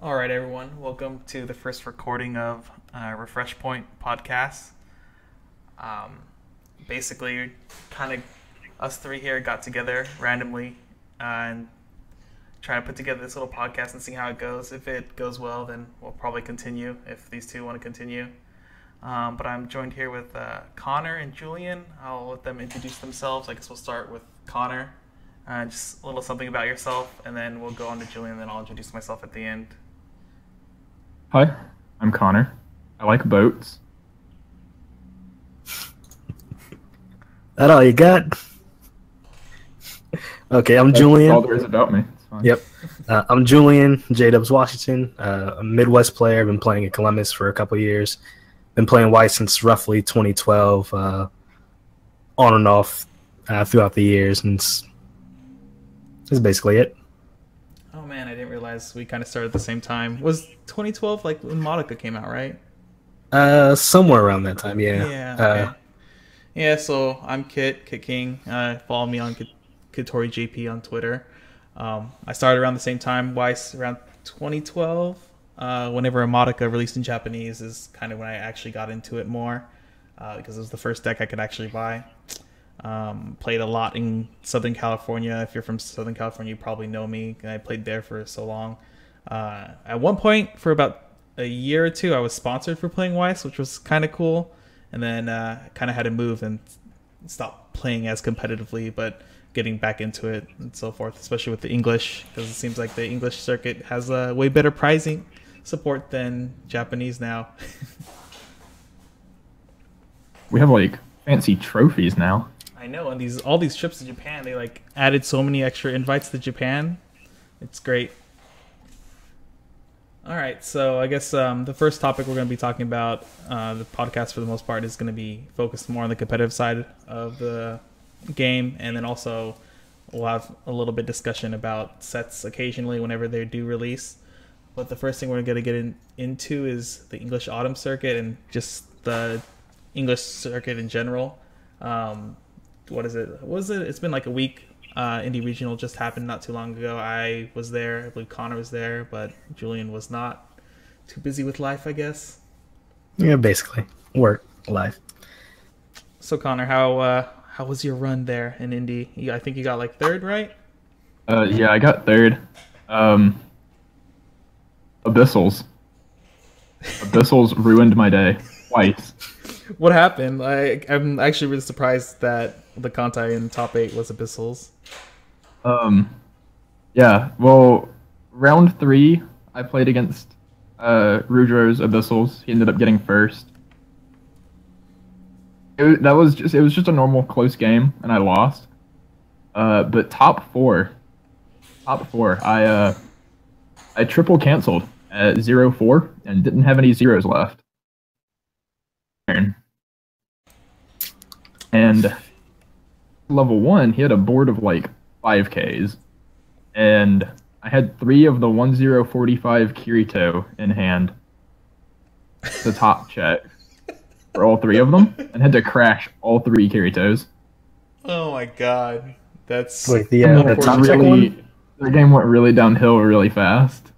All right, everyone. Welcome to the first recording of Refresh Point Podcast. Um, Basically, kind of us three here got together randomly and trying to put together this little podcast and see how it goes. If it goes well, then we'll probably continue if these two want to continue. But I'm joined here with Connor and Julian. I'll let them introduce themselves. I guess we'll start with Connor. Just a little something about yourself, and then we'll go on to Julian, and then I'll introduce myself at the end. Hi, I'm Connor. I like boats. That all you got? Okay, I'm Julian. That's all there is about me. It's fine. Yep. I'm Julian, J-Dubs Washington, a Midwest player. I've been playing at Columbus for a couple years. Been playing Weiss since roughly 2012, on and off throughout the years, and that's basically it. Oh man, I didn't realize we kind of started at the same time. Was 2012 like when Monica came out, right? Somewhere around that time, yeah. Yeah. Okay. Yeah. So I'm Kit King. Follow me on Kitori JP on Twitter. I started around the same time, Weiss, around 2012. Whenever Monica released in Japanese is kind of when I actually got into it more, because it was the first deck I could actually buy. Played a lot in Southern California. If you're from Southern California, you probably know me. I played there for so long. At one point, for about a year or two, I was sponsored for playing Weiss, which was kind of cool. And then kind of had to move and stop playing as competitively, but getting back into it and so forth, especially with the English, because it seems like the English circuit has a way better pricing support than Japanese now. We have like fancy trophies now. I know, and all these trips to Japan, they like added so many extra invites to Japan. It's great. All right, so I guess the first topic we're going to be talking about, the podcast for the most part, is going to be focused more on the competitive side of the game, and then also we'll have a little bit discussion about sets occasionally whenever they do release. But the first thing we're going to get into is the English Autumn Circuit and just the English circuit in general. What is it? It's been like a week. Indie Regional just happened not too long ago. I was there. I believe Connor was there, but Julian was not. Too busy with life, I guess. Yeah, basically. Work, life. So Connor, how was your run there in Indy? I think you got like third, right? Yeah, I got third. Abyssals ruined my day twice. What happened? I'm actually really surprised that the Kantai in top 8 was Abyssals. Yeah, well, round 3, I played against Rudro's Abyssals. He ended up getting first. It was just a normal close game, and I lost. But top four, I triple canceled at 0-4 and didn't have any zeros left. And level 1, he had a board of like 5Ks, and I had 3 of the 1045 Kirito in hand. The top check for all 3 of them, and had to crash all 3 Kiritos. Oh my god, that's Like the top check one? The game went really downhill really fast.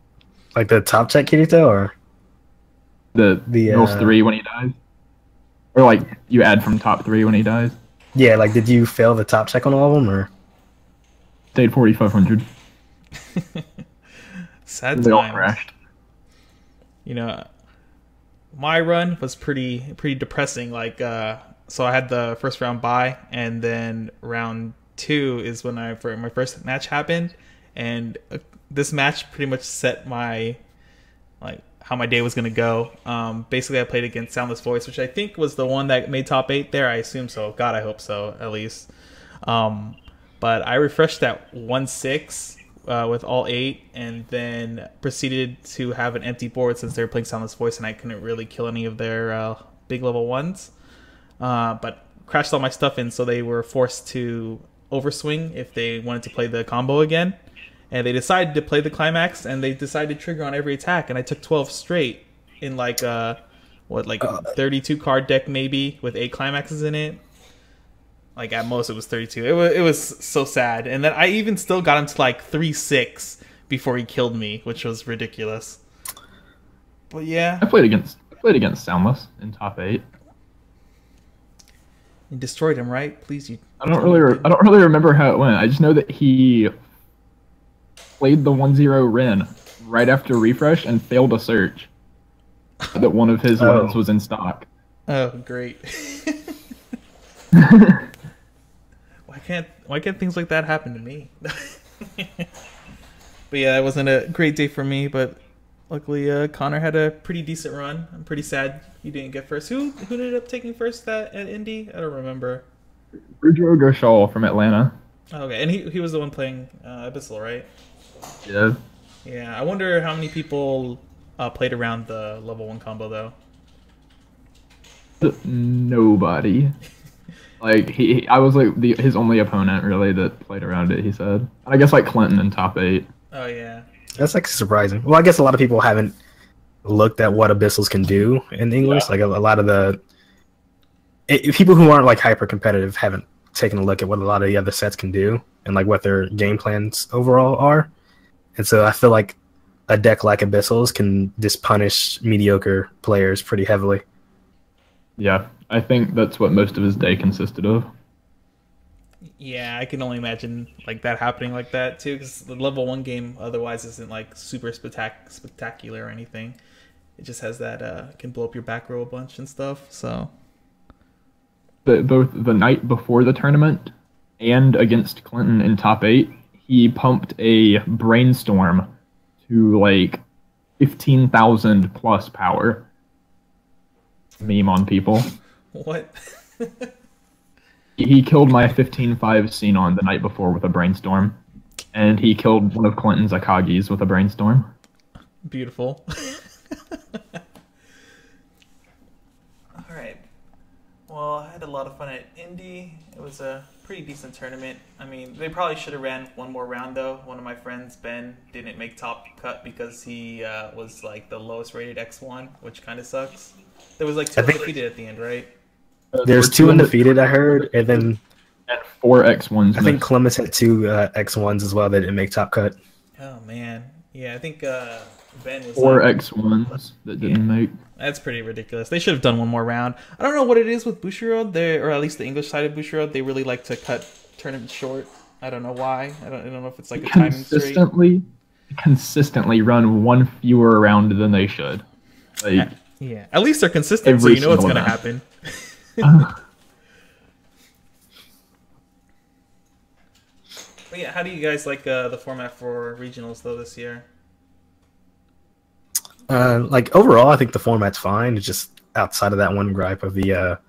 Like the top check Kirito, or The mills 3 when he dies, or like you add from top 3 when he dies. yeah, like did you fail the top check on all of them, or Stayed 4,500. sad They all times. crashed. You know, my run was pretty depressing. Like, so I had the first round bye, and then round 2 is when my first match happened, and this match pretty much set my how my day was gonna go. Basically, I played against Soundless Voice, which I think was the one that made top 8 there. I assume so. God, I hope so, at least. But I refreshed at 1-6 with all 8, and then proceeded to have an empty board since they were playing Soundless Voice, and I couldn't really kill any of their big level 1s. But crashed all my stuff in, so they were forced to overswing if they wanted to play the combo again. And they decided to play the climax, and they decided to trigger on every attack, and I took 12 straight in like 32 card deck maybe with 8 climaxes in it. Like, at most, it was 32. It was so sad. And then I even still got him to, like, 3-6 before he killed me, which was ridiculous. But yeah, I played against Soundless in top 8. you destroyed him, right? Please, you. I don't really remember how it went. I just know that he played the 1-0 Ren right after refresh and failed a search. That one of his ones was in stock. Oh, great. Why can't things like that happen to me? But yeah, it wasn't a great day for me, but luckily Connor had a pretty decent run. I'm pretty sad he didn't get first. Who ended up taking first at Indy? I don't remember. Rudro Ghoshal from Atlanta. Okay, and he was the one playing Abyssal, right? Yeah. Yeah, I wonder how many people played around the level 1 combo though. Nobody. Like I was like his only opponent really that played around it. He said, and I guess like Clinton in top 8. Oh yeah, That's like surprising. Well, I guess a lot of people haven't looked at what Abyssals can do in English. Yeah. Like a lot of the people who aren't like hyper competitive haven't taken a look at what a lot of the other sets can do and like what their game plans overall are. And so I feel like a deck like Abyssals can just punish mediocre players pretty heavily. Yeah, I think that's what most of his day consisted of. yeah. I can only imagine like that happening like that too, because the level 1 game otherwise isn't like super spectacular or anything. It just has that can blow up your back row a bunch and stuff. So Both the night before the tournament and against Clinton in top 8, he pumped a brainstorm to like 15,000 plus power. Meme on people. what? He killed my 15-5 Xenon the night before with a brainstorm, and he killed one of Clinton's Akagis with a brainstorm. Beautiful. All right. Well, I had a lot of fun at Indy. It was a pretty decent tournament. I mean, they probably should have ran one more round though. One of my friends, Ben, didn't make top cut because he was like the lowest rated X1, which kind of sucks. There was like 2 undefeated at the end, right? There's 2 undefeated, I heard, and then And 4 X1s. I think Columbus had 2 X1s as well that didn't make top cut. Oh man, yeah, I think Ben was 4 like, X1s that didn't make. That's pretty ridiculous. They should have done one more round. I don't know what it is with Bushiroad, or at least the English side of Bushiroad. They really like to cut tournaments short. I don't know why. I don't know if it's like a timing streak. Consistently run one fewer round than they should. Like, Yeah, at least they're consistent, so you know what's going to happen. But yeah, how do you guys like the format for regionals though this year? Like overall, I think the format's fine. It's just outside of that one gripe of the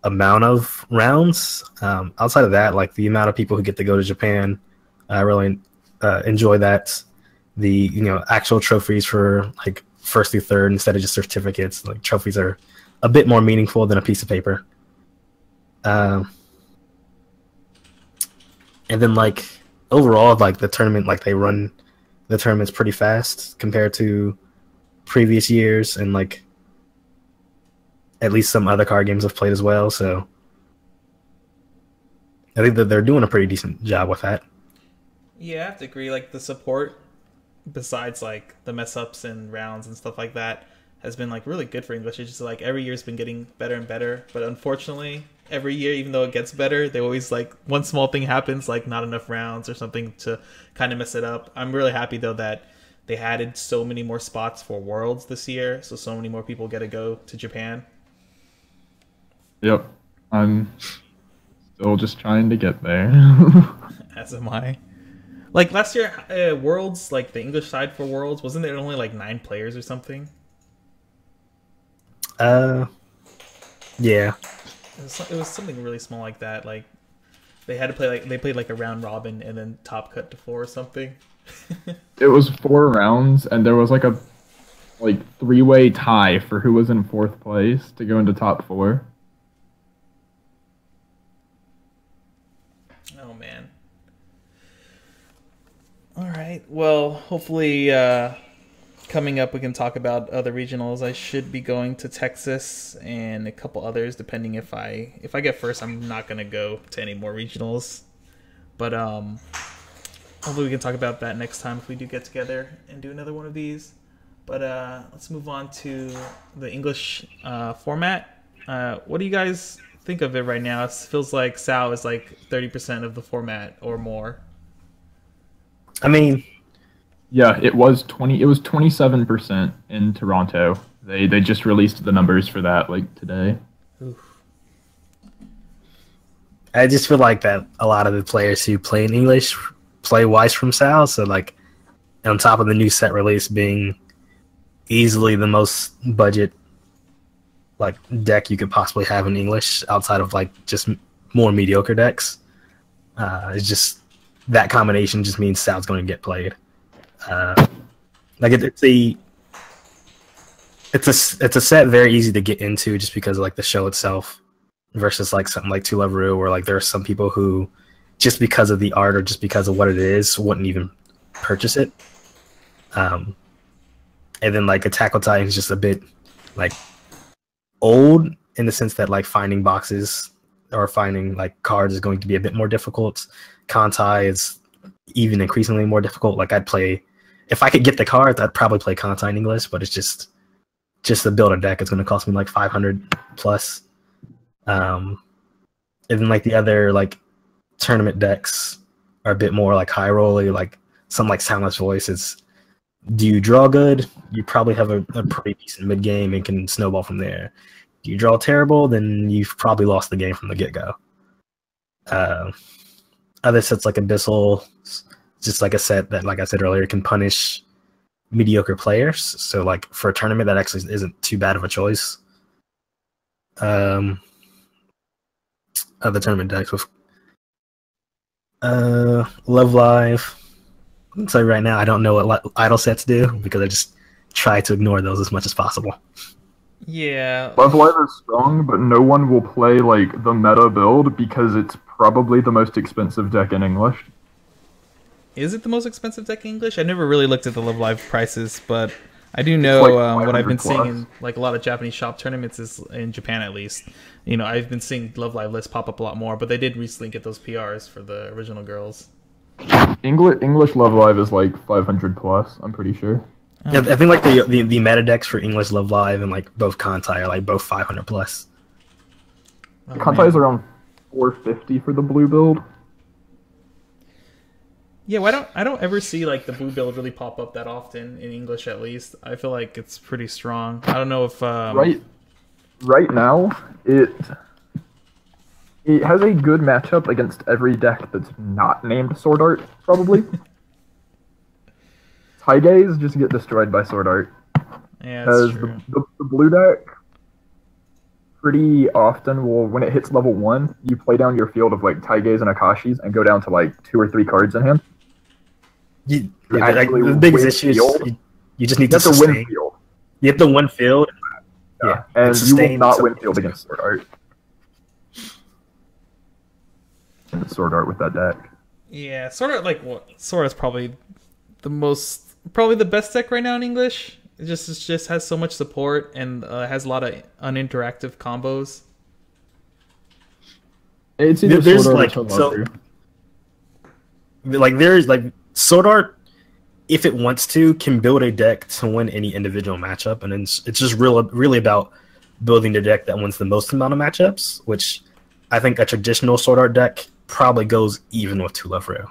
amount of rounds. Outside of that, like the amount of people who get to go to Japan, I really enjoy that. The actual trophies for like first through third instead of just certificates. Like trophies are a bit more meaningful than a piece of paper. And then like overall, like the tournament, like they run the tournaments pretty fast compared to previous years, and like at least some other card games I've played as well. So I think that they're doing a pretty decent job with that. Yeah, I have to agree. Like the support, besides like the mess ups and rounds and stuff like that, has been like really good for English. It's just like every year's been getting better and better. But unfortunately, every year, even though it gets better, they always like one small thing happens, like not enough rounds or something to kind of mess it up. I'm really happy though that they added so many more spots for Worlds this year, so many more people get to go to Japan. Yep, I'm still just trying to get there. As am I. Like last year, Worlds, like the English side for Worlds, wasn't there only like 9 players or something? Yeah. It was something really small like that. Like they had to play they played like a round robin and then top cut to 4 or something. It was 4 rounds, and there was like a 3-way tie for who was in 4th place to go into top 4. Oh man. All right. Well, hopefully coming up we can talk about other regionals. I should be going to Texas and a couple others depending if I get first. I'm not going to go to any more regionals. But hopefully we can talk about that next time if we do get together and do another one of these. But let's move on to the English format. What do you guys think of it right now? It feels like Sao is like 30% of the format or more. I mean, Yeah, it was 27% in Toronto. They just released the numbers for that like today. Oof. I just feel like that a lot of the players who play in English play Weiss from Sal, so like on top of the new set release being easily the most budget like deck you could possibly have in English outside of like just more mediocre decks. It's just that combination just means Sal's going to get played. Like it's a set very easy to get into just because of like the show itself versus like something like Two Rue where like there are some people who just because of the art or just because of what it is wouldn't even purchase it. And then like Attack on Titan is just a bit like old in the sense that like finding boxes or finding like cards is going to be a bit more difficult. Kantai is even increasingly more difficult. Like I'd play if I could get the cards, I'd probably play Kantai in English, but it's just to build a deck, it's going to cost me like 500 plus. And then like the other like tournament decks are a bit more like high rolly, like some like Soundless Voice is. Do you draw good? You probably have a pretty decent mid game and can snowball from there. Do you draw terrible? Then you've probably lost the game from the get go. Other sets like Abyssal, just like a set that, like I said earlier, can punish mediocre players. So like for a tournament, that actually isn't too bad of a choice. Other tournament decks with Love Live. I'll tell you right now, I don't know what idle sets do because I just try to ignore those as much as possible. Yeah. Love Live is strong, but no one will play like the meta build because it's probably the most expensive deck in English. Is it the most expensive deck in English? I never really looked at the Love Live prices, but I do know like what I've been 500 seeing plus. in like a lot of Japanese shop tournaments is in Japan at least. You know, I've been seeing Love Live lists pop up a lot more, but they did recently get those PRs for the original girls. English Love Live is like 500 plus, I'm pretty sure. Yeah, I think like the meta decks for English Love Live and like both Kantai are like both 500 plus. Oh, Kantai is man. around 450 for the blue build. Yeah, well, I don't ever see like the blue build really pop up that often in English at least. I feel like it's pretty strong. I don't know if Right now, it has a good matchup against every deck that's not named Sword Art, probably. Taigaze just get destroyed by Sword Art. Yeah, that's Because true. the blue deck pretty often will, when it hits level 1, you play down your field of like Taigaze and Akashis and go down to like 2 or 3 cards in hand. Like, actually the biggest win issue is field. you just need You to have to win sustain. field. You have to win field. Yeah, And you will sustain not so- win field against Sword Art. And Sword Art with that deck. Yeah, sort of like what Sora is probably the best deck right now in English. It just has so much support and has a lot of uninteractive combos. It's either There's Sword Art like or so, Tomaru. like there's like Sword Art, if it wants to, can build a deck to win any individual matchup, and it's just really about building the deck that wins the most amount of matchups, which I think a traditional Sword Art deck probably goes even with Two Love Rue.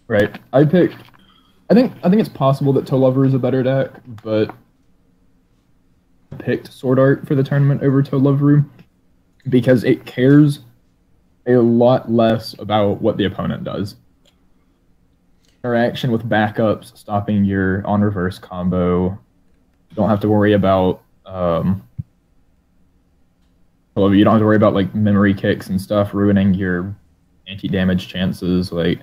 Right. I think it's possible that Tolover is a better deck, but I picked Sword Art for the tournament over Tolover because it cares a lot less about what the opponent does. Interaction with backups, stopping your on reverse combo. You don't have to worry about you don't have to worry about like memory kicks and stuff ruining your anti-damage chances. Like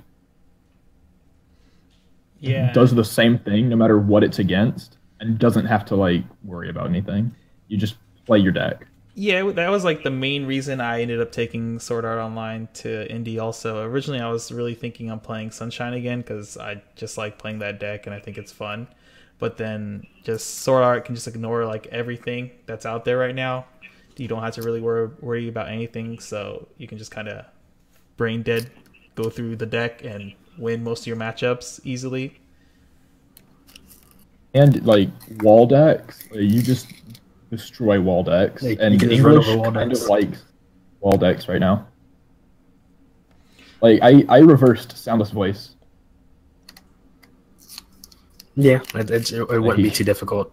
Yeah, does the same thing no matter what it's against and doesn't have to like worry about anything. You just play your deck. Yeah, that was like the main reason I ended up taking Sword Art Online to Indie also. Originally, I was really thinking on playing Sunshine again because I just like playing that deck and I think it's fun. But then just Sword Art can just ignore like everything that's out there right now. You don't have to really worry about anything, so you can just kind of brain dead, go through the deck and win most of your matchups easily. And like wall decks, you just destroy wall decks, Yeah, and you can just run English over wall kind decks. of likes wall decks right now. Like I reversed soundless voice. Yeah, it wouldn't be too difficult.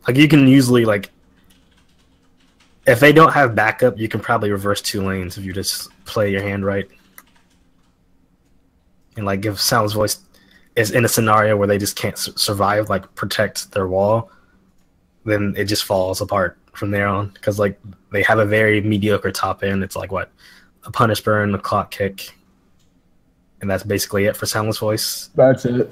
Like you can usually like, if they don't have backup, you can probably reverse 2 lanes if you just play your hand right. And like if Soundless Voice is in a scenario where they just can't survive, like protect their wall, then it just falls apart from there on. Because like they have a very mediocre top end. It's like what, a punish burn, a clock kick, and that's basically it for Soundless Voice. That's it.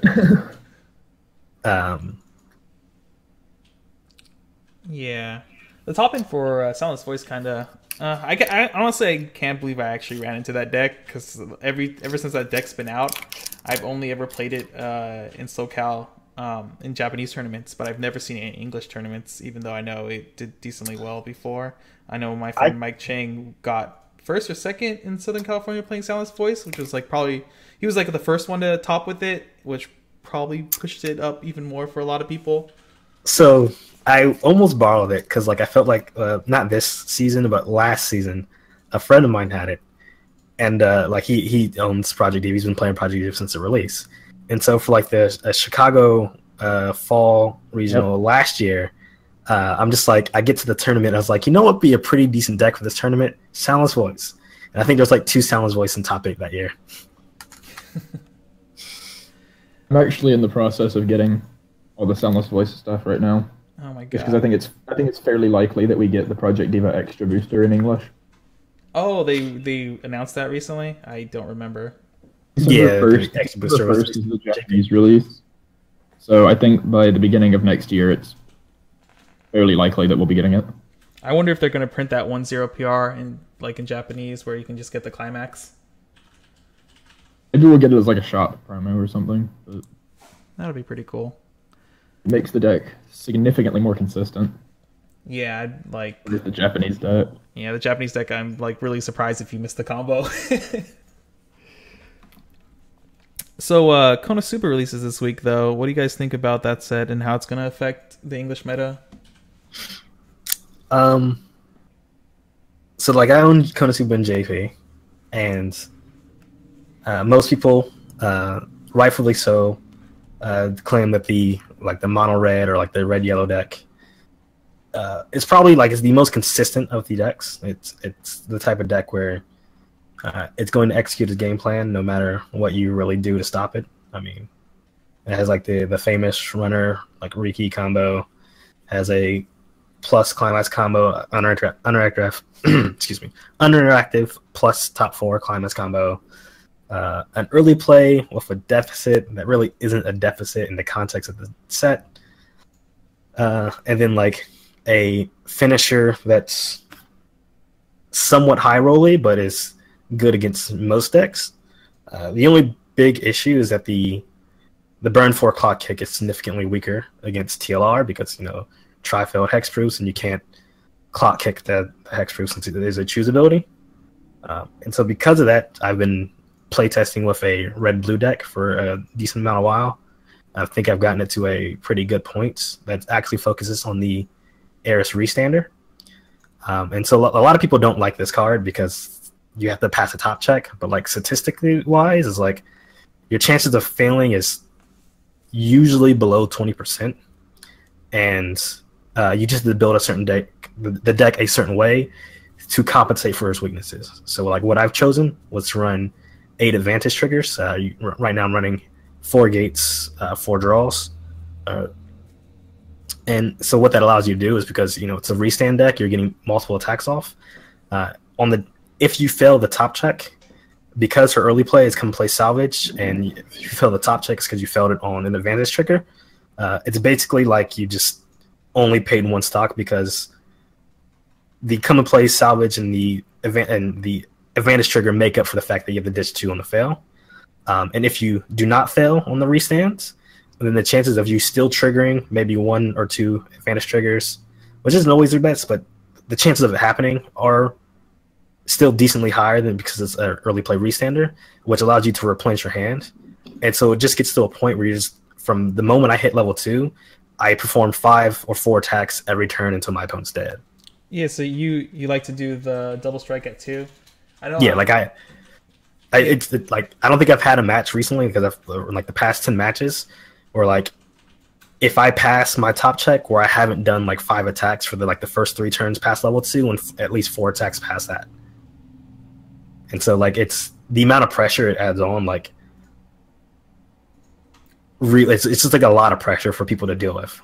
Yeah, the top end for Soundless Voice kind of. I honestly I can't believe I actually ran into that deck because ever since that deck's been out, I've only ever played it in SoCal in Japanese tournaments, but I've never seen it in English tournaments. Even though I know it did decently well before. I know my friend Mike Chang got first or second in Southern California playing Soundless Voice, which was like probably he was like the first one to top with it, which probably pushed it up even more for a lot of people. So I almost borrowed it because like I felt like not this season but last season, a friend of mine had it, and like he owns Project Eve. He's been playing Project Eve since the release, and so for like the Chicago fall regional last year, I'm just like I get to the tournament. I was like, you know what would be a pretty decent deck for this tournament? Soundless Voice, and I think there's like 2 Soundless Voice in top 8 that year. I'm actually in the process of getting all the Soundless Voice stuff right now. Oh my god! Just because I think it's fairly likely that we get the Project Diva Extra booster in English. Oh, they announced that recently. I don't remember. December the Extra booster was 1st is the Japanese release. So I think by the beginning of next year, it's fairly likely that we'll be getting it. I wonder if they're going to print that 1-0 PR in Japanese, where you can just get the climax. Maybe we'll get it as like a shop promo or something. But That'll be pretty cool. it makes the deck significantly more consistent Yeah, with the Japanese deck. Yeah, the Japanese deck. I'm like really surprised if you missed the combo. So Konosuba releases this week, though. What do you guys think about that set and how it's going to affect the English meta? So like I own Konosuba and JP, and most people, rightfully so, claim that the mono red or like the red yellow deck is probably like is the most consistent of the decks. It's the type of deck where it's going to execute its game plan no matter what you really do to stop it. I mean, it has like the famous runner like Riki combo, has a plus climax combo, interactive excuse me, uninteractive plus top 4 climax combo. An early play with a deficit that really isn't a deficit in the context of the set, and then like a finisher that's somewhat high rolly but is good against most decks. The only big issue is that the burn 4 clock kick is significantly weaker against TLR because tri-failed hexproofs and you can't clock kick the hexproof since there's a choose ability. And so because of that, I've been playtesting with a red-blue deck for a decent amount of while. I think I've gotten it to a pretty good point that actually focuses on the Eris Restander. And so a lot of people don't like this card because you have to pass a top check, but like statistically wise, is like your chances of failing is usually below 20%. And you just have to build a certain deck, the deck a certain way to compensate for its weaknesses. So like what I've chosen was to run 8 advantage triggers. Right now I'm running 4 gates, 4 draws. And so what that allows you to do is because, it's a restand deck, you're getting multiple attacks off. If you fail the top check, because her early play is come play salvage, and if you fail the top check, it's because you failed it on an advantage trigger. It's basically like you just only paid 1 stock because the come and play salvage and the advantage trigger make up for the fact that you have the ditch 2 on the fail. And if you do not fail on the restands, then the chances of you still triggering maybe 1 or 2 advantage triggers, which isn't always your best, but the chances of it happening are still decently higher than because it's an early play restander, which allows you to replenish your hand. And so it just gets to a point where you just, from the moment I hit level 2, I perform 5 or 4 attacks every turn until my opponent's dead. Yeah, so you like to do the double strike at 2? I know. Yeah, like it's like I don't think I've had a match recently because I've like the past 10 matches where like if I pass my top check where I haven't done like 5 attacks for the first 3 turns past level 2 and at least 4 attacks past that. And so like it's the amount of pressure it adds on, like really it's just like a lot of pressure for people to deal with.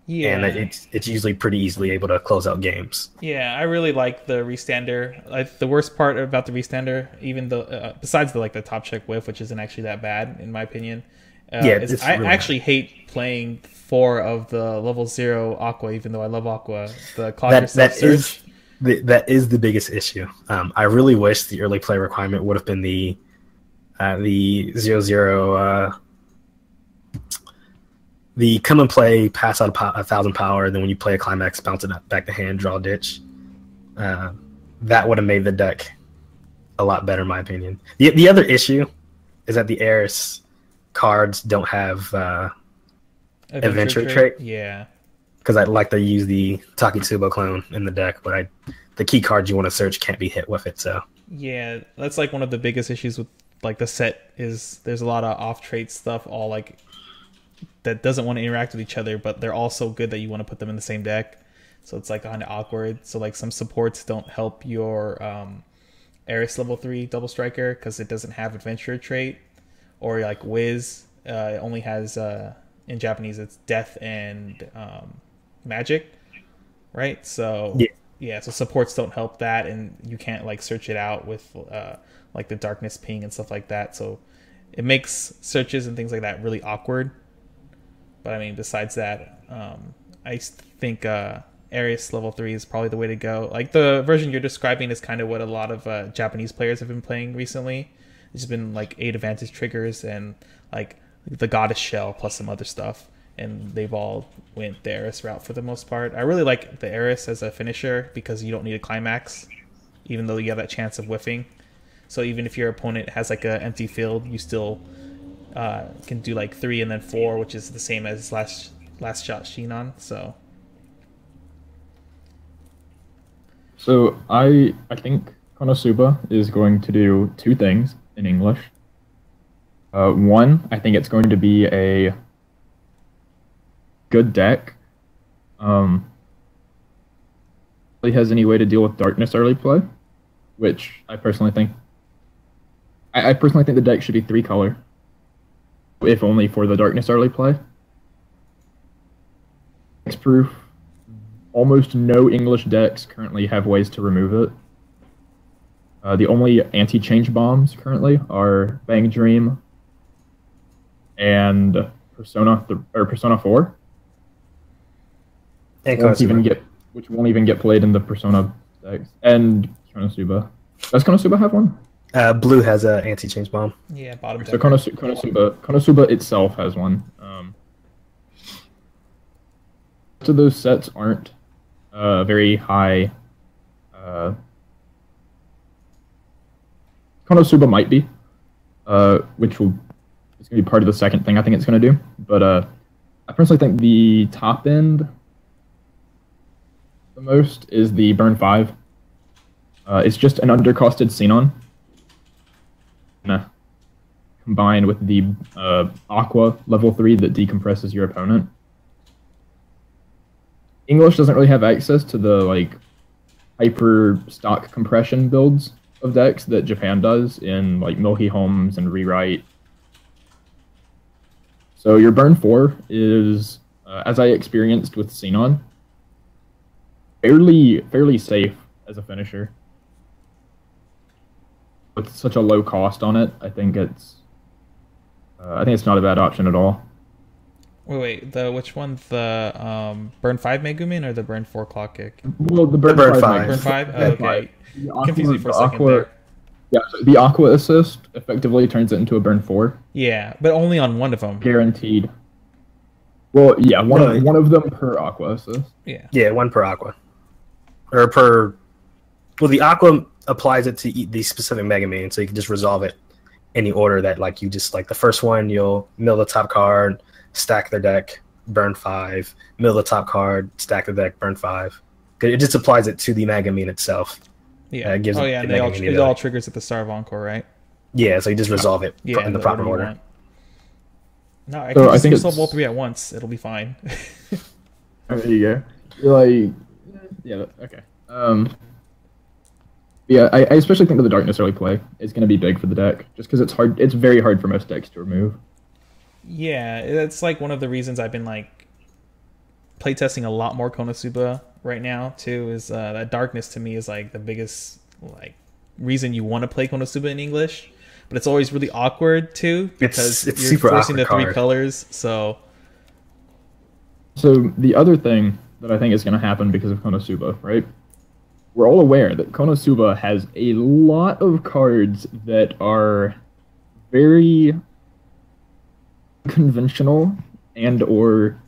Yeah, and it's usually pretty easily able to close out games. Yeah, I really like the restander. Like the worst part about the restander, even though besides the top check whiff, which isn't actually that bad in my opinion, is I actually hate playing 4 of the level 0 Aqua, even though I love Aqua. The that is the biggest issue. I really wish the early play requirement would have been the 0/0. The come and play, pass out 1,000 power, then when you play a climax, bounce it back to hand, draw a ditch. That would have made the deck a lot better, in my opinion. The other issue is that the Eris cards don't have adventure trait. Yeah. Because I'd like to use the Takitsubo clone in the deck, but the key cards you want to search can't be hit with it. So yeah, that's like one of the biggest issues with like the set is there's a lot of off trait stuff, all like that doesn't want to interact with each other, but they're all so good that you want to put them in the same deck. So it's like kind of awkward. So like some supports don't help your Eris level 3 double striker because it doesn't have adventure trait, or like Wiz it only has in Japanese it's death and magic, right? So yeah, so supports don't help that, and you can't like search it out with like the darkness ping and stuff like that. So it makes searches and things like that really awkward. But I mean, besides that, I think Eris level 3 is probably the way to go. Like the version you're describing is kind of what a lot of Japanese players have been playing recently. It's been like 8 advantage triggers and like the Goddess Shell plus some other stuff, and they've all went the Eris route for the most part. I really like the Eris as a finisher because you don't need a climax, even though you have that chance of whiffing. So even if your opponent has like an empty field, you still can do like 3 and then 4, which is the same as last shot Shinon. So I think Konosuba is going to do 2 things in English. One, I think it's going to be a good deck. It has any way to deal with darkness early play, which I personally think. I personally think the deck should be 3 color, if only for the darkness early play. Hexproof. Almost no English decks currently have ways to remove it. The only anti-change bombs currently are Bang Dream and Persona 4. And which won't even get played in the Persona decks. And Konosuba. Does Konosuba have one? Blue has an anti-change bomb. Yeah, bottom. So Konosuba itself has one. So those sets aren't very high. Konosuba might be, which is going to be part of the second thing I think it's going to do. But I personally think the top end the most is the Burn 5. It's just an undercosted Xenon. Combined with the Aqua level 3 that decompresses your opponent. English doesn't really have access to the like hyper stock compression builds of decks that Japan does in like Milky Homes and Rewrite. So your Burn 4 is, as I experienced with Xenon, fairly safe as a finisher. With such a low cost on it, I think it's not a bad option at all. Wait, which one? The Burn 5 Megumin or the Burn 4 Clock Kick? Well, the Burn 5. Burn 5? Oh, okay. Confused me for a second Aqua, there. Yeah, so the Aqua Assist effectively turns it into a Burn 4. Yeah, but only on one of them. Guaranteed. Well, yeah, one of them per Aqua Assist. Yeah, 1 per Aqua. Or per... Well, the Aqua applies it to the specific Mega Man, so you can just resolve it any order that, like, you just, like, the first one, you'll mill the top card, stack their deck, burn 5, middle of the top card, stack the deck, burn 5. It just applies it to the Megamine itself. Yeah. It gives Oh yeah, the and Megamine it all triggers at the start of Encore, right? Yeah, so you just resolve it Yeah, in the proper order you order. want. No, I So can I just think resolve it's- all 3 at once. It'll be fine. Oh, there you go. You're like, yeah, okay. Yeah, I especially think that the Darkness early play is going to be big for the deck, just because it's hard. It's very hard for most decks to remove. Yeah, that's like one of the reasons I've been like playtesting a lot more Konosuba right now too. Is that Darkness to me is like the biggest like reason you want to play Konosuba in English, but it's always really awkward too because It's you're super forcing the awkward 3 card. colors. So The other thing that I think is going to happen because of Konosuba, right? We're all aware that Konosuba has a lot of cards that are very conventional and or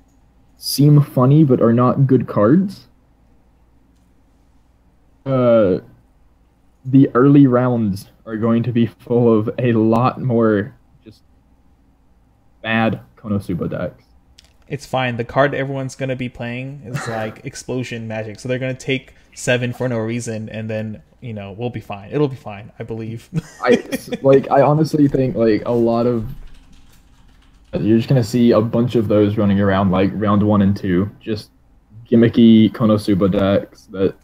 seem funny but are not good cards. The early rounds are going to be full of a lot more just bad Konosuba decks. it's fine. The card everyone's gonna be playing is like Explosion Magic, so they're gonna take 7 for no reason, and then we'll be fine. It'll be fine, I believe. I honestly think like a lot of you're just gonna see a bunch of those running around like round 1 and 2, just gimmicky Konosuba decks that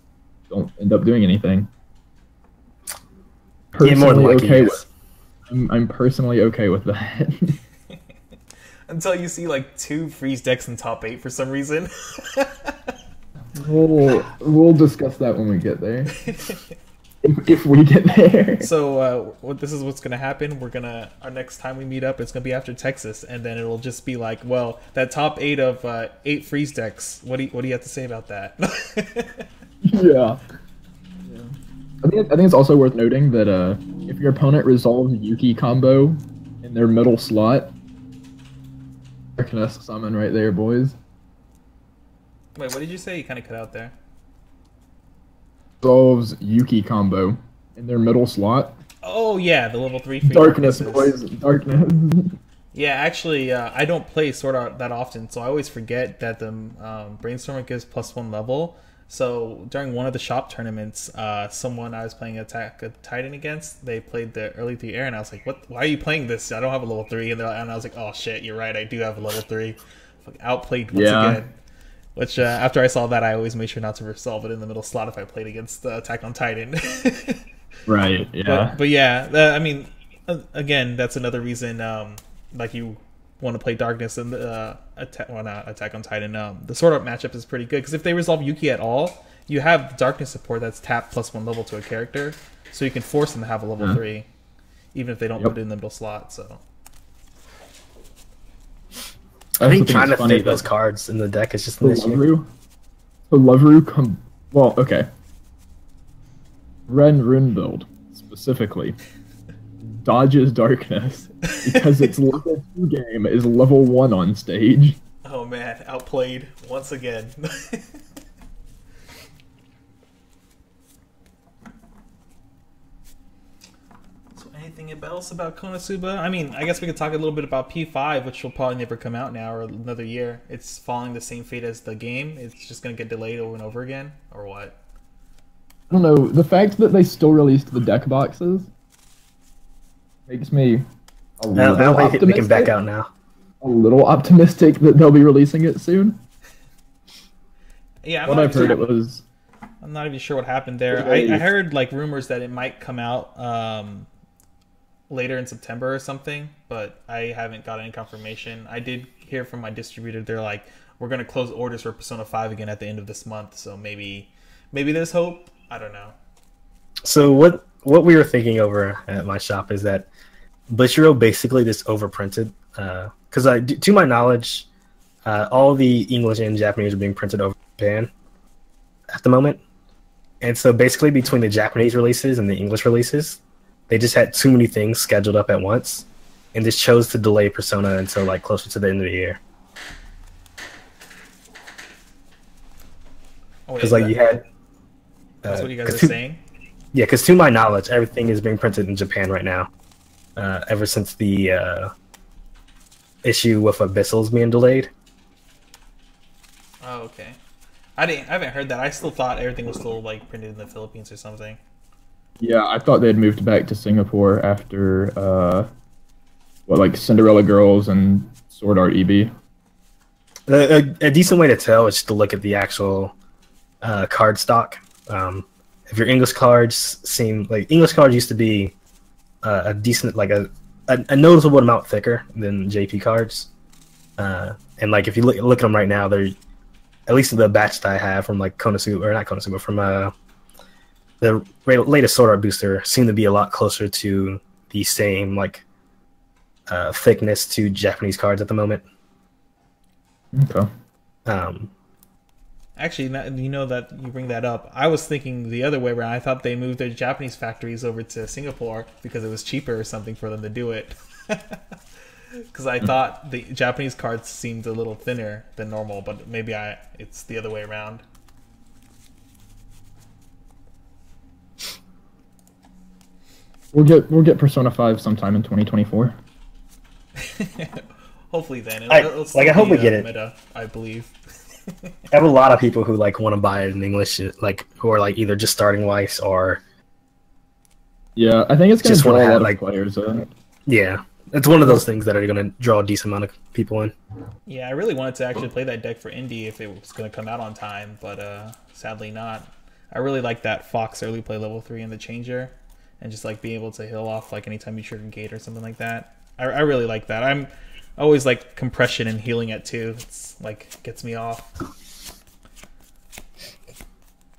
don't end up doing anything. Yeah, more than likely, okay yes. I'm personally okay with that. Until you see like 2 freeze decks in top 8 for some reason. We'll discuss that when we get there. if we get there. So this is what's gonna happen. Our next time we meet up, it's gonna be after Texas, and then it'll just be like, well, that top 8 of 8 freeze decks. What do you have to say about that? Yeah. I think it's also worth noting that if your opponent resolves Yuki combo in their middle slot, Darkness summon right there, boys. Wait, what did you say? You kind of cut out there. Resolves Yuki combo in their middle slot. Oh yeah, the level 3 free Darkness, Darknesses. boys. Darkness. Yeah, actually, I don't play Sword Art that often, so I always forget that the Brainstormer gives +1 level. So during one of the shop tournaments, someone I was playing Attack a Titan against, they played the early 3 air, and I was like, "What? Why are you playing this? I don't have a level 3." And I was like, "Oh shit, you're right. I do have a level 3." Outplayed once again. Which after I saw that, I always made sure not to resolve it in the middle slot if I played against Attack on Titan. Right. Yeah. But yeah, I mean, again, that's another reason. Like you want to play Darkness and Attack on Titan. The Sword Art matchup is pretty good because if they resolve Yuki at all, you have Darkness support that's tapped +1 level to a character, so you can force them to have a level 3, even if they don't put it in the middle slot. So I think trying to fit those cards in the deck is just an issue. Well, okay. Ren Rune build specifically dodges Darkness because its level 2 game is level 1 on stage. oh man, outplayed once again. Anything else about Konosuba? I mean, I guess we could talk a little bit about P5, which will probably never come out now or another year. It's following the same fate as the game. It's just going to get delayed over and over again, or what? I don't know. The fact that they still released the deck boxes makes me a little They optimistic. can back out now. A little optimistic that they'll be releasing it soon. Yeah, What I've heard, it was. I'm not even sure what happened there. I heard like rumors that it might come out later in September or something, but I haven't got any confirmation. I did hear from my distributor, they're like, we're going to close orders for Persona 5 again at the end of this month, so maybe there's hope. I don't know. So what we were thinking over at my shop is that Bushiroad basically just overprinted, because to my knowledge, all the English and Japanese are being printed over Japan at the moment. And so basically between the Japanese releases and the English releases, they just had too many things scheduled up at once and just chose to delay Persona until like closer to the end of the year. Because you had... That's what you guys are saying? Yeah, because to my knowledge, everything is being printed in Japan right now. Ever since the issue with Abyssals being delayed. Oh, okay. I haven't heard that. I still thought everything was still like printed in the Philippines or something. Yeah, I thought they'd moved back to Singapore after like Cinderella Girls and Sword Art EB. A decent way to tell is to look at the actual card stock. If your English cards seem like English cards used to be a decent, like a noticeable amount thicker than JP cards, and like if you look at them right now, they're, at least the batch that I have from like Konosuba, or not Konosuba, from the latest Sword Art booster, seem to be a lot closer to the same like thickness to Japanese cards at the moment. Okay. Actually, you know that you bring that up. I was thinking the other way around. I thought they moved their Japanese factories over to Singapore because it was cheaper or something for them to do it. Because I thought the Japanese cards seemed a little thinner than normal, but maybe it's the other way around. We'll get Persona 5 sometime in 2024. Hopefully then. I hope we get it. Meta, I believe. I have a lot of people who like want to buy it in English, like who are like either just starting Weiss or yeah, I think it's going to just draw want to a lot have of like players. Yeah, it's one of those things that are going to draw a decent amount of people in. Yeah, I really wanted to actually play that deck for Indie if it was going to come out on time, but sadly not. I really like that Fox early play level 3 in the Changer, and just like being able to heal off like anytime you trigger gate or something like that. I really like that. I'm always like compression and healing at 2. It's like gets me off.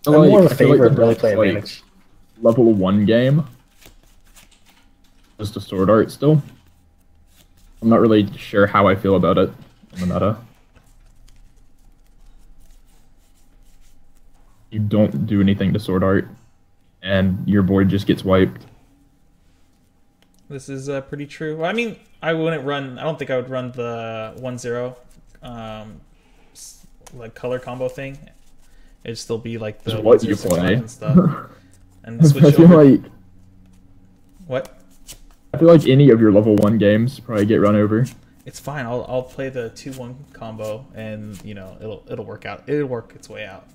I'm more of a favorite the early play like, advantage. Level 1 game. Just a Sword Art still. I'm not really sure how I feel about it in the meta. You don't do anything to Sword Art, and your board just gets wiped. This is pretty true. Well, I mean, I don't think I would run the 1-0 like color combo thing. It'd still be like the what you 1-0 play and stuff. And switch I feel over. like What? I feel like any of your level 1 games probably get run over. It's fine. I'll play the 2-1 combo, and you know it'll work out. It'll work its way out.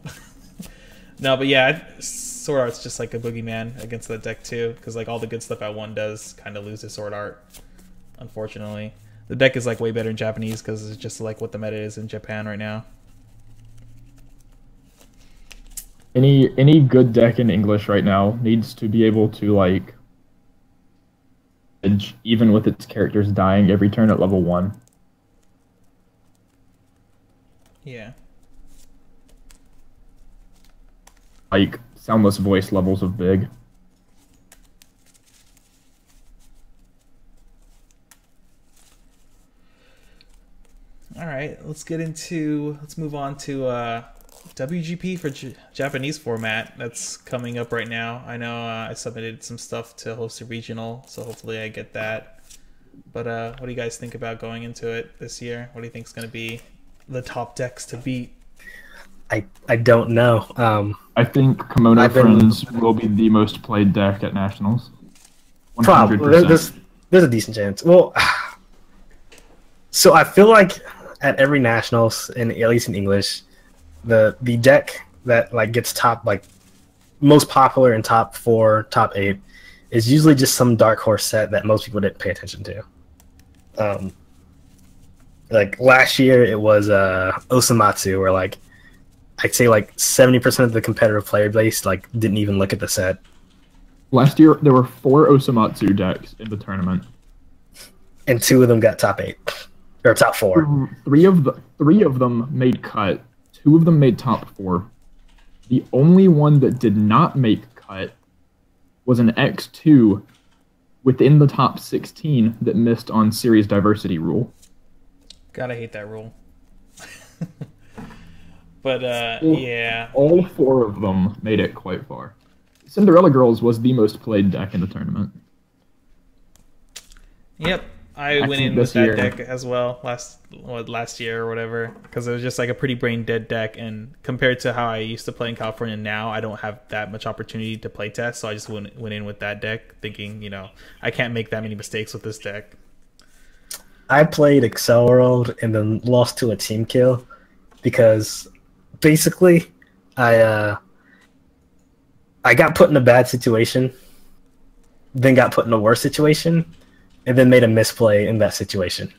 No, but yeah, Sword Art's just like a boogeyman against that deck too, because like all the good stuff at 1 does kind of lose to Sword Art. Unfortunately, the deck is like way better in Japanese because it's just like what the meta is in Japan right now. Any good deck in English right now needs to be able to like edge even with its characters dying every turn at level 1. Yeah. Like soundless voice levels of big. All right, let's move on to WGP for Japanese format. That's coming up right now. I know I submitted some stuff to host a regional, so hopefully I get that. But what do you guys think about going into it this year? What do you think is going to be the top decks to beat? I don't know. I think Kimono Friends will be the most played deck at Nationals. 100%. Probably. There's a decent chance. Well, so I feel like at every Nationals, and at least in English, the deck that like gets top, like most popular in top 4, top 8 is usually just some dark horse set that most people didn't pay attention to. Like last year it was Osamatsu, where like I'd say like 70% of the competitive player base like didn't even look at the set. Last year there were 4 Osamatsu decks in the tournament, and 2 of them got top 8 or top 4. Three of them made cut. 2 of them made top 4. The only one that did not make cut was an X2 within the top 16 that missed on series diversity rule. Gotta hate that rule. But yeah. All 4 of them made it quite far. Cinderella Girls was the most played deck in the tournament. Yep. I went in with that deck as well last year or whatever, because it was just like a pretty brain dead deck, and compared to how I used to play in California now, I don't have that much opportunity to play test, so I just went in with that deck thinking, you know, I can't make that many mistakes with this deck. I played Excel World and then lost to a team kill because basically, I got put in a bad situation, then got put in a worse situation, and then made a misplay in that situation.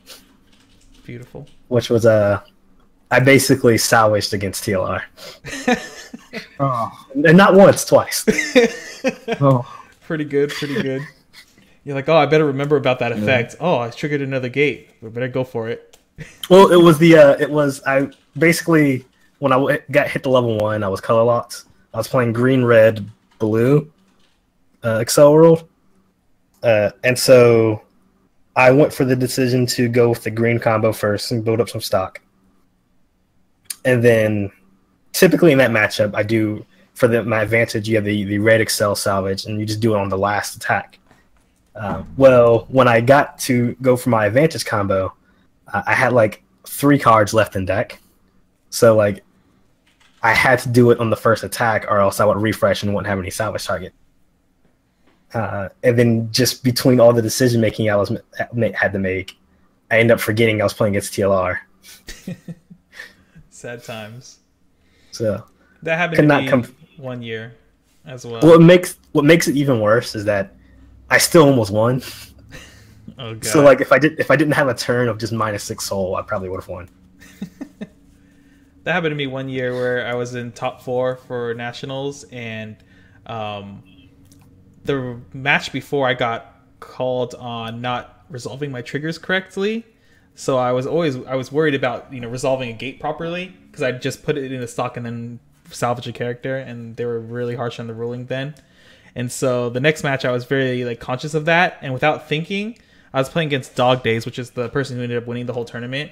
Beautiful. Which was I basically salvaged against TLR. Oh. And not once, twice. Oh. Pretty good, pretty good. You're like, oh, I better remember about that effect. Oh, I triggered another gate. We better go for it. Well, I basically, when I got hit to level 1, I was color locked. I was playing green, red, blue, Excel World. And so I went for the decision to go with the green combo first and build up some stock. And then typically in that matchup, I do, for my advantage, you have the red Excel salvage, and you just do it on the last attack. Well, when I got to go for my advantage combo, I had like 3 cards left in deck. So like I had to do it on the first attack, or else I would refresh and wouldn't have any salvage target. And then just between all the decision making I had to make, I ended up forgetting I was playing against TLR. Sad times. So that happened to me 1 year as well. What makes it even worse is that I still almost won. Oh god. So like if I didn't have a turn of just -6 soul, I probably would have won. That happened to me 1 year where I was in top 4 for nationals, and the match before I got called on not resolving my triggers correctly. So I was worried about resolving a gate properly, because I just put it in a stock and then salvage a character, and they were really harsh on the ruling then. And so the next match I was very conscious of that, and without thinking, I was playing against Dog Days, which is the person who ended up winning the whole tournament,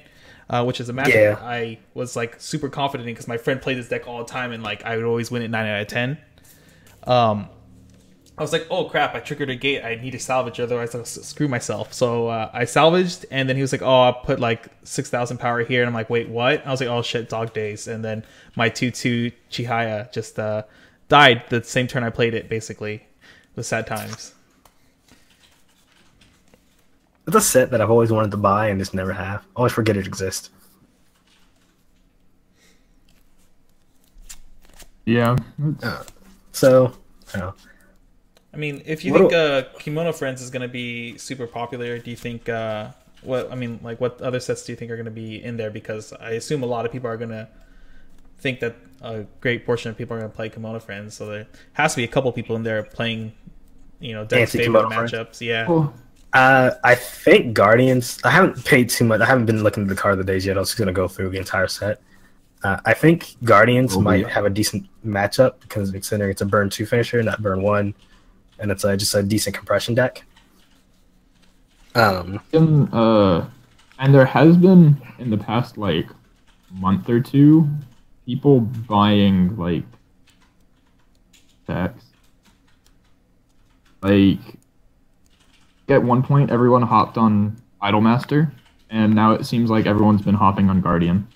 which is a match that I was super confident in because my friend played this deck all the time, and I would always win it 9 out of 10. I was like, oh crap, I triggered a gate. I need to salvage, otherwise I'll screw myself. So I salvaged, and then he was like, oh, I'll put 6,000 power here. And I'm like, wait, what? I was like, oh shit, Dog Days. And then my 2/2 Chihaya just died the same turn I played it, basically. It was sad times. It's a set that I've always wanted to buy and just never have. I always forget it exists. Yeah. So, I don't know. I mean, if you think Kimono Friends is going to be super popular, do you think what other sets do you think are going to be in there? Because I assume a lot of people are going to think that a great portion of people are going to play Kimono Friends, so there has to be a couple people in there playing, Deck's favorite matchups. Yeah. Cool. I think Guardians. I haven't paid too much. I haven't been looking at the card of the days yet. I was just going to go through the entire set. I think Guardians might have a decent matchup because considering it's a burn 2 finisher, not burn 1. And it's just a decent compression deck. And there has been in the past month or two, people buying decks. At one point, everyone hopped on Idolmaster, and now it seems like everyone's been hopping on Guardian.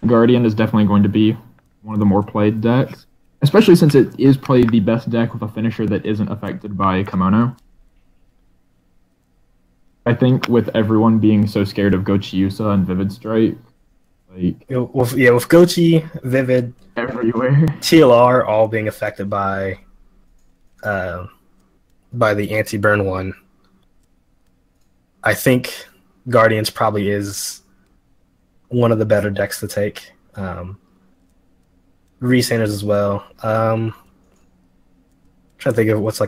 Guardian is definitely going to be one of the more played decks. Especially since it is probably the best deck with a finisher that isn't affected by Kimono. I think with everyone being so scared of Gochiusa and Vivid Strike, with Gochi, Vivid, everywhere, TLR all being affected by the anti-burn one, I think Guardians probably is one of the better decks to take. Resanders as well. Trying to think of what's I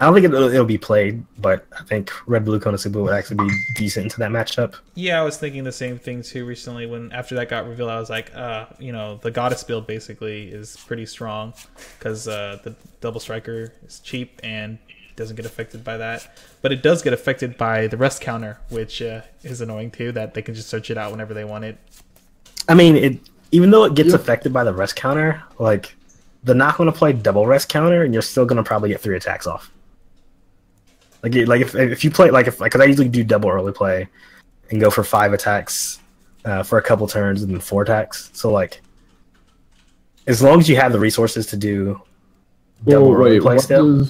don't think it'll be played, but I think Red Blue Konosuba would actually be decent into that matchup. Yeah, I was thinking the same thing too recently. When after that got revealed, I was like, the Goddess build basically is pretty strong because the double striker is cheap and doesn't get affected by that, but it does get affected by the rest counter, which is annoying too. That they can just search it out whenever they want it. I mean, even though it gets affected by the rest counter, they're not going to play double rest counter, and you're still going to probably get 3 attacks off. If you play because I usually do double early play and go for 5 attacks for a couple turns and then 4 attacks. So as long as you have the resources to do double early play still.